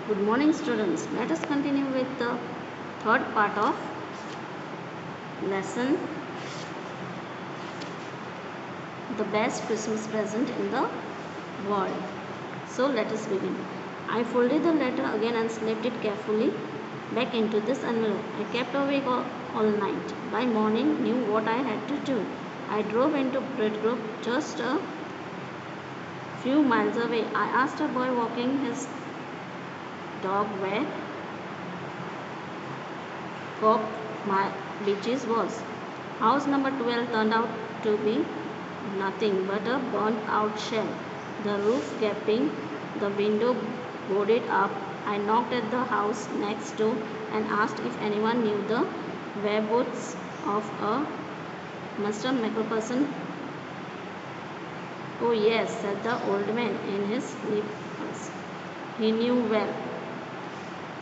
Good morning, students. Let us continue with the third part of lesson, the best Christmas present in the world. So let us begin. I folded the letter again and slipped it carefully back into this envelope. I kept awake all night. By morning, knew what I had to do. I drove into Bridggrove, just a few miles away. I asked a boy walking his dog where Cop my beaches was. House number 12 turned out to be nothing but a burnt out shell. The roof gaping, the window boarded up. I knocked at the house next door and asked if anyone knew the whereabouts of a Mr. Macpherson. Oh yes, said the old man in his sleep. He knew well.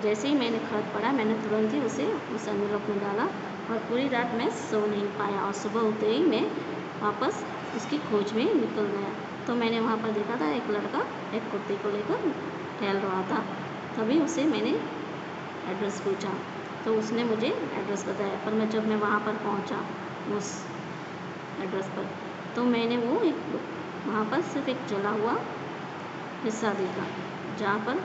जैसे ही मैंने खत पढ़ा मैंने तुरंत ही उसे उस envelope में डाला और पूरी रात मैं सो नहीं पाया और सुबह होते ही मैं वापस उसकी खोज में निकल गया। तो मैंने वहाँ पर देखा था एक लड़का एक कुत्ते को लेकर टहल रहा था। तभी उसे मैंने एड्रेस पूछा तो उसने मुझे एड्रेस बताया, पर जब मैं वहाँ पर पहुँचा उस एड्रेस पर तो मैंने वो एक वहाँ पर सिर्फ एक जला हुआ हिस्सा देखा जहाँ पर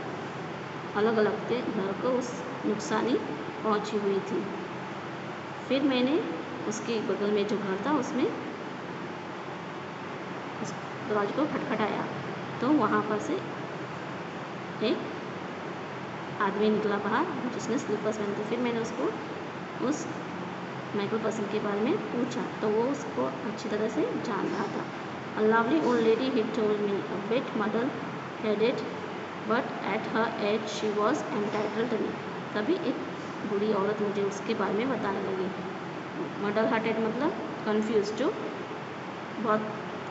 अलग अलग थे घर को उस नुकसानी पहुंची हुई थी। फिर मैंने उसके बगल में जो घर था उसमें उस दरवाजे को खटखटाया तो वहाँ पर से एक आदमी निकला बाहर जिसने स्लीपर्स पहने थे। फिर मैंने उसको उस मैकलपर्सन के बारे में पूछा तो वो उसको अच्छी तरह से जान रहा था। A lovely old lady, he told me, a bit muddle-headed, but at her age she was entitled to me. तभी एक बूढ़ी औरत मुझे उसके बारे में बताने लगी। मडल हार्टेड मतलब कन्फ्यूज, जो बहुत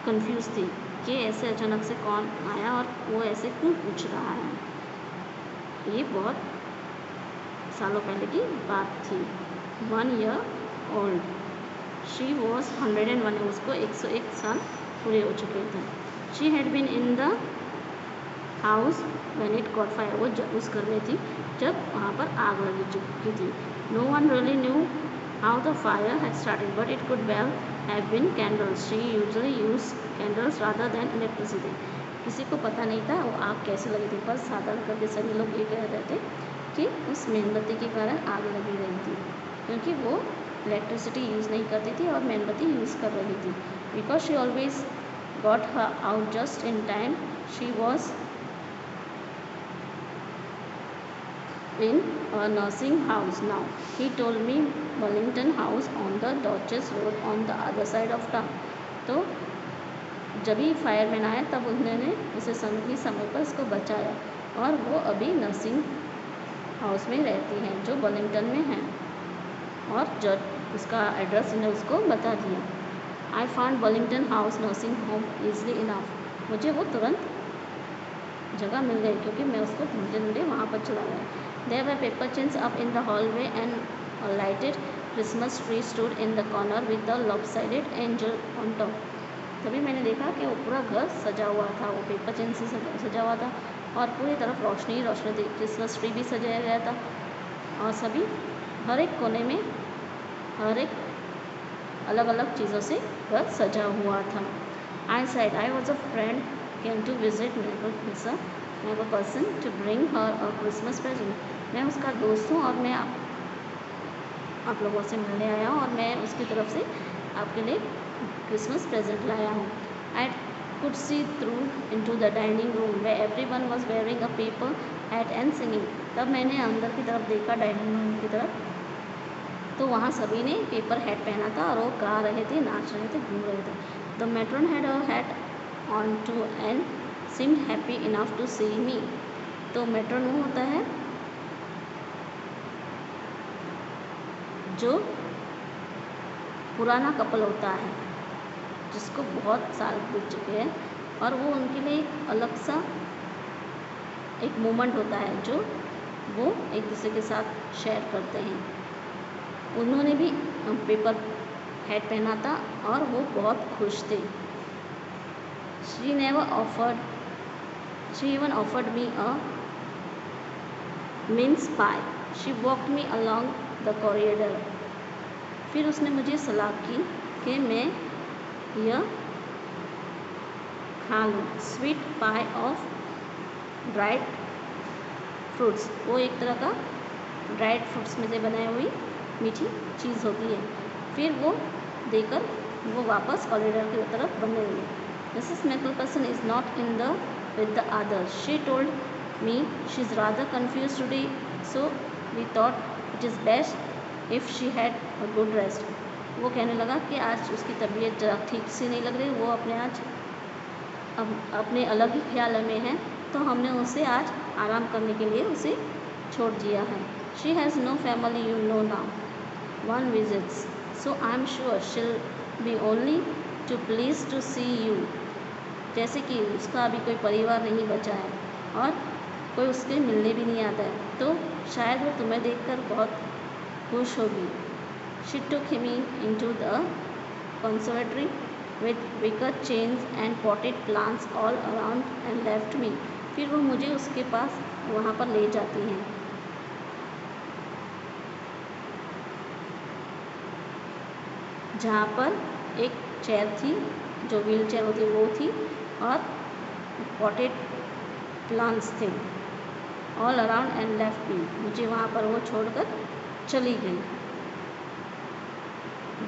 कन्फ्यूज थी कि ऐसे अचानक से कौन आया और वो ऐसे क्यों पूछ रहा है। ये बहुत सालों पहले की बात थी। 1 year old. She was 101. उसको 101 साल पूरे हो चुके थे। She had been in the house when it caught fire. वो उस घर में थी जब वहाँ पर आग लगी चुकी थी। No one really knew how the fire had started, but it could well have been candles. She usually used candles rather than electricity. किसी को पता नहीं था वो आग कैसे लगी थी, पर साधारण करके सभी लोग ये कह रहे थे कि उस मेणबत्ती के कारण आग लगी रही थी, क्योंकि वो इलेक्ट्रिसिटी यूज़ नहीं करती थी और मेणबत्ती यूज़ कर रही थी। Because she always got her out just in time, she was in a nursing house now. He told me Wellington House on the Dodges Road on the other side of town. तो जब ही fireman आया तब उन्होंने उसे समय पर उसको बचाया और वो अभी नर्सिंग हाउस में रहती हैं जो वेलिंगटन में है और जब उसका एड्रेस उन्हें उसको बता दिया। I found Wellington house nursing home easily enough. मुझे वो तुरंत जगह मिल गई क्योंकि मैं उसको ढूंढते ढूंढते वहाँ पर चला गया। There were paper chins up in the hallway and a lighted Christmas tree stood in the corner with a lopsided angel on top. तभी मैंने देखा कि वो पूरा घर सजा हुआ था, वो पेपर चिन से सजा हुआ था और पूरी तरफ रोशनी रोशनी थी। क्रिसमस ट्री भी सजाया गया था और सभी हर एक कोने में हर एक अलग अलग चीज़ों से घर सजा हुआ था। I said I was a friend came to visit Macpherson to bring her a Christmas present. मैं उसका दोस्त हूँ और मैं आप लोगों से मिलने आया हूँ और मैं उसकी तरफ से आपके लिए क्रिसमस प्रेजेंट लाया हूँ। I could see through into the dining room where everyone was wearing a paper hat and singing. तब मैंने अंदर की तरफ देखा डाइनिंग रूम की तरफ, तो वहाँ सभी ने पेपर हैट पहना था और वो गा रहे थे, नाच रहे थे, घूम रहे थे। The matron had her hat on too and seemed happy enough to see me. तो मैट्रन वो होता है जो पुराना कपल होता है जिसको बहुत साल बीत चुके हैं और वो उनके लिए एक अलग सा एक मोमेंट होता है जो वो एक दूसरे के साथ शेयर करते हैं। उन्होंने भी पेपर हैट पहना था और वो बहुत खुश थे। She even offered me a mince pie. She walked me along the corridor. फिर उसने मुझे सलाह की कि मैं यह खा लूँ, sweet pi of dried fruits. वो एक तरह का ड्राइड फ्रूट्स में से बनाई हुई मीठी चीज़ होती है। फिर वो देकर वो वापस कॉरिडोर की तरफ बढ़ने लगी। Mrs MacPherson is not in the with the others, she told me she is rather confuse today, so we thought it is best if she had a good rest. वो कहने लगा कि आज उसकी तबीयत ज़रा ठीक सी नहीं लग रही, वो अपने अलग ही ख्याल में है, तो हमने उसे आज आराम करने के लिए उसे छोड़ दिया है। She has no family you know now, one visits, so I am sure she'll be only too please to see you. जैसे कि उसका अभी कोई परिवार नहीं बचा है और कोई उसके मिलने भी नहीं आता है, तो शायद वो तुम्हें देखकर बहुत खुश होगी। She took me into the conservatory with wicker chains and potted plants all around and left me। फिर वो मुझे उसके पास वहाँ पर ले जाती हैं, जहाँ पर एक चेयर थी, जो व्हील चेयर होती वो थी, और पॉटेड प्लांट्स थे all around and left me. मुझे वहाँ पर वो छोड़कर चली गई।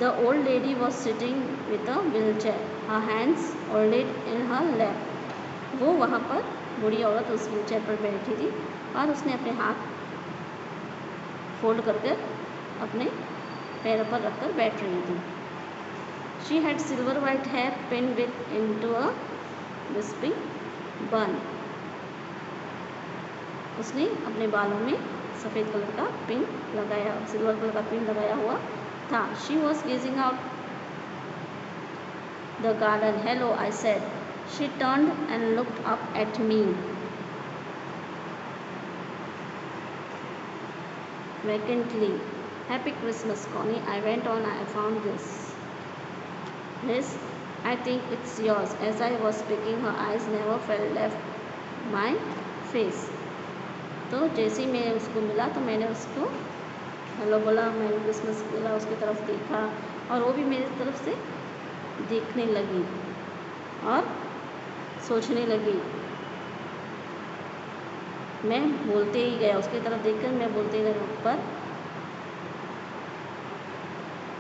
The old lady was sitting with a wheelchair, her hands folded in her lap। वो वहाँ पर बूढ़ी औरत उस व्हीलचेयर पर बैठी थी और उसने अपने हाथ फोल्ड करके अपने पैरों पर रखकर बैठ रही थी। She had silver white hair pinned into a wispy bun। उसने अपने बालों में सफ़ेद कलर का पिन लगाया, सिल्वर कलर का पिन लगाया हुआ था। She was gazing out the garden. Hello, I said. She turned and looked up at me vacantly. Happy Christmas, Connie, I went on. I found this. Yes, I think it's yours. As I was speaking, her eyes never fell left my face। तो जैसे ही मैं उसको मिला तो मैंने उसको hello बोला, merry Christmas बोला, उसकी तरफ देखा और वो भी मेरी तरफ से देखने लगी और सोचने लगी। मैं बोलते ही गया, उसकी तरफ देखकर मैं बोलते ही गया, पर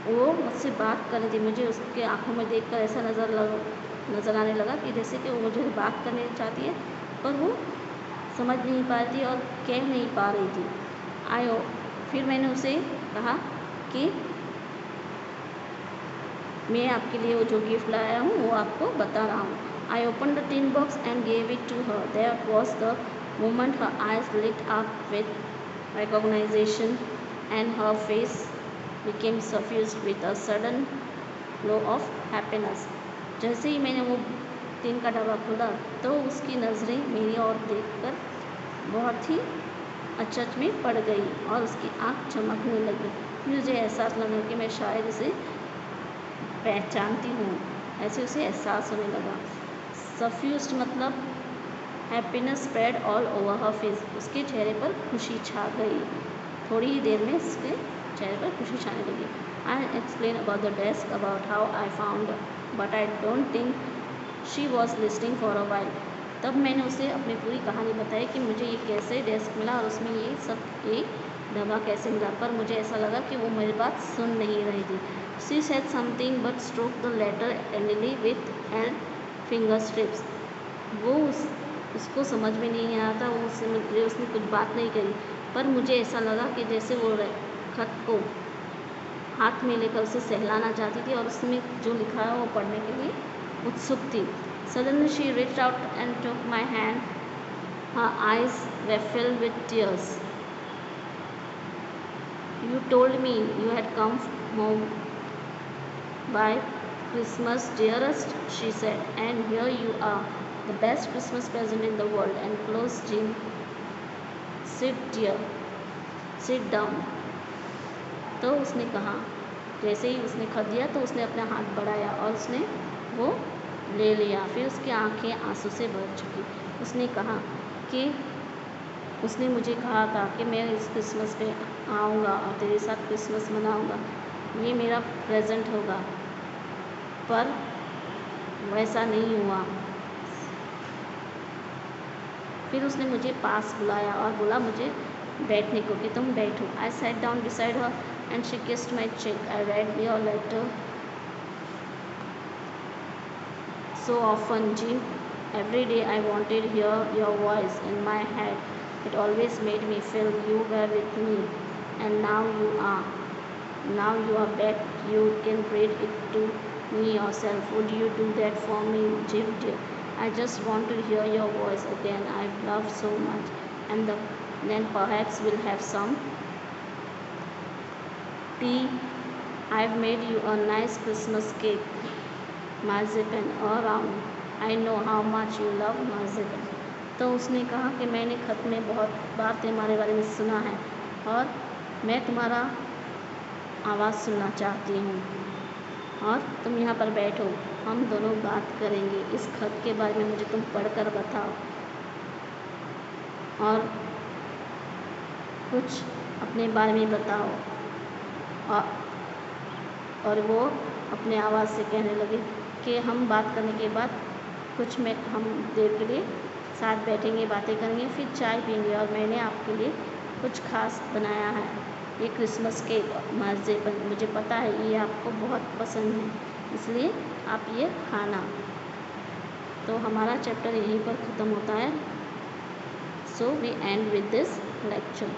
वो मुझसे बात कर रही थी। मुझे उसके आंखों में देखकर ऐसा नज़र आने लगा कि जैसे कि वो मुझे बात करने चाहती है, पर वो समझ नहीं पा रही थी और कह नहीं पा रही थी। फिर मैंने उसे कहा कि मैं आपके लिए वो जो गिफ्ट लाया हूँ वो आपको बता रहा हूँ। I open the tin box and gave it to her. There was the moment her eyes lit up with recognisation and her face became suffused with a sudden glow of happiness. जैसे ही मैंने वो tin का डब्बा खोला तो उसकी नज़रें मेरी ओर देखकर बहुत ही अचरज में पड़ गई और उसकी आँख चमकने लगी। मुझे एहसास लगा कि मैं शायद उसे पहचानती हूँ, ऐसे उसे एहसास होने लगा। सफ्यूज्ड मतलब हैप्पीनेस स्प्रेड ऑल ओवर हर फेस। उसके चेहरे पर खुशी छा गई। थोड़ी ही देर में उसके चेहरे पर खुशी छाने लगी। I explain about the desk, about how I found, but I don't think she was listing for a while. तब मैंने उसे अपनी पूरी कहानी बताई कि मुझे ये कैसे डेस्क मिला और उसमें ये सब एक डब्बा कैसे मिला, पर मुझे ऐसा लगा कि वो मेरी बात सुन नहीं रही थी। She said something but stroke the letter tenderly with and finger strips. वो उसको समझ में नहीं आया था, उसने कुछ बात नहीं करी, पर मुझे ऐसा लगा कि जैसे वो खत को हाथ में लेकर उसे सहलाना चाहती थी और उसमें जो लिखा है वो पढ़ने के लिए उत्सुक थी। Suddenly she reached out and took my hand. Her eyes were filled with tears. You told me you had come home by Christmas, dearest, she said, and here you are, the best Christmas present in the world. And close, Jim. Sit dear, sit down. तो उसने कहा, जैसे ही उसने खत दिया तो उसने अपना हाथ बढ़ाया और उसने वो ले लिया। फिर उसकी आंखें आंसू से भर चुकी। उसने कहा कि उसने मुझे कहा था कि मैं इस क्रिसमस पे आऊँगा और तेरे साथ क्रिसमस मनाऊँगा, ये मेरा प्रेजेंट होगा, पर वैसा नहीं हुआ। फिर उसने मुझे पास बुलाया और बोला मुझे बैठने को कि तुम बैठो। I sat down beside her and she kissed my cheek. I read your letter so often, Jim. Every day I wanted to hear your voice in my head. It always made me feel you were with me. And now you are. Now you are back. You can read it to me yourself. Would you do that for me, Jim dear? I just want to hear your voice again. I love so much. And then perhaps we'll have some tea. I've made you a nice Christmas cake. Marzipan और I know how much you love marzipan. तो उसने कहा कि मैंने ख़त में बहुत बार तुम्हारे बारे में सुना है और मैं तुम्हारा आवाज़ सुनना चाहती हूँ, और तुम यहाँ पर बैठो, हम दोनों बात करेंगे। इस ख़त के बारे में मुझे तुम पढ़कर बताओ और कुछ अपने बारे में बताओ। और वो अपने आवाज़ से कहने लगे कि हम बात करने के बाद हम देर के लिए साथ बैठेंगे, बातें करेंगे, फिर चाय पियेंगे, और मैंने आपके लिए कुछ खास बनाया है, ये क्रिसमस केक मार्जिपन। मुझे पता है ये आपको बहुत पसंद है, इसलिए आप ये खाना। तो हमारा चैप्टर यहीं पर ख़त्म होता है। So we end with this lecture.